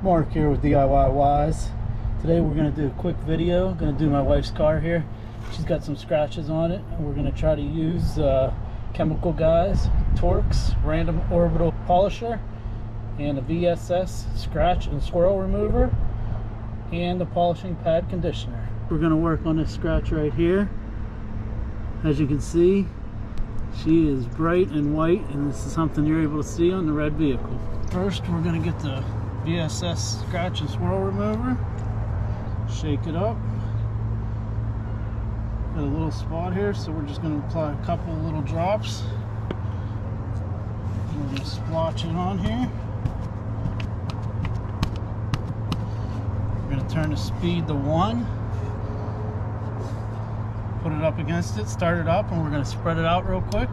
Mark here with DIY Wise. Today we're going to do a quick video. I'm going to do my wife's car here. She's got some scratches on it, and we're going to try to use Chemical Guys, Torx, Random Orbital Polisher, and a VSS scratch and swirl remover, and the polishing pad conditioner. We're going to work on this scratch right here. As you can see, she is bright and white, and this is something you're able to see on the red vehicle. First, we're going to get the VSS scratch and swirl remover, shake it up. Got a little spot here, so we're just going to apply a couple of little drops. We're going to splotch it on here. We're going to turn the speed to 1. Put it up against it, start it up, and we're going to spread it out real quick.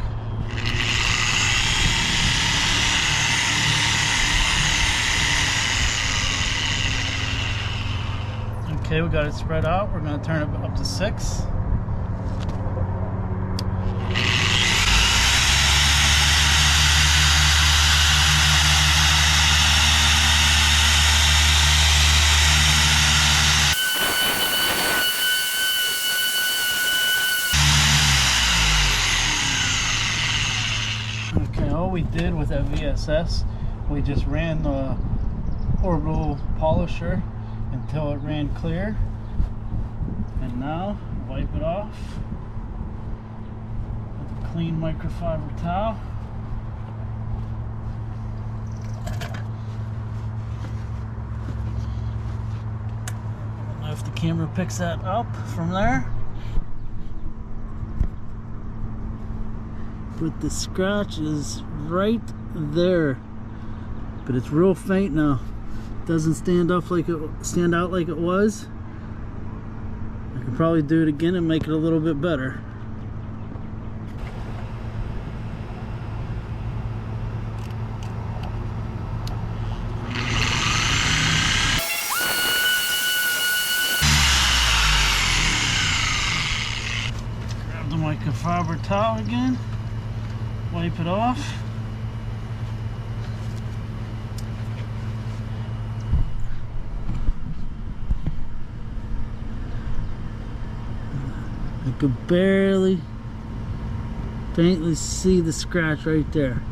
Okay, we got it spread out. We're going to turn it up to 6. Okay, all we did with that VSS, we just ran the orbital polisher until it ran clear, and now wipe it off with a clean microfiber towel. I don't know if the camera picks that up from there, but the scratch is right there, but it's real faint now. Doesn't stand out like it was. I can probably do it again and make it a little bit better. Grab the microfiber towel again, wipe it off. I could barely, faintly see the scratch right there.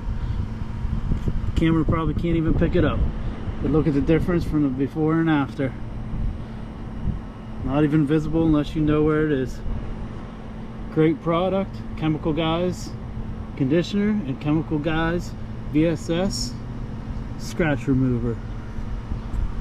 The camera probably can't even pick it up. But look at the difference from the before and after. Not even visible unless you know where it is. Great product. Chemical Guys conditioner and Chemical Guys VSS scratch remover.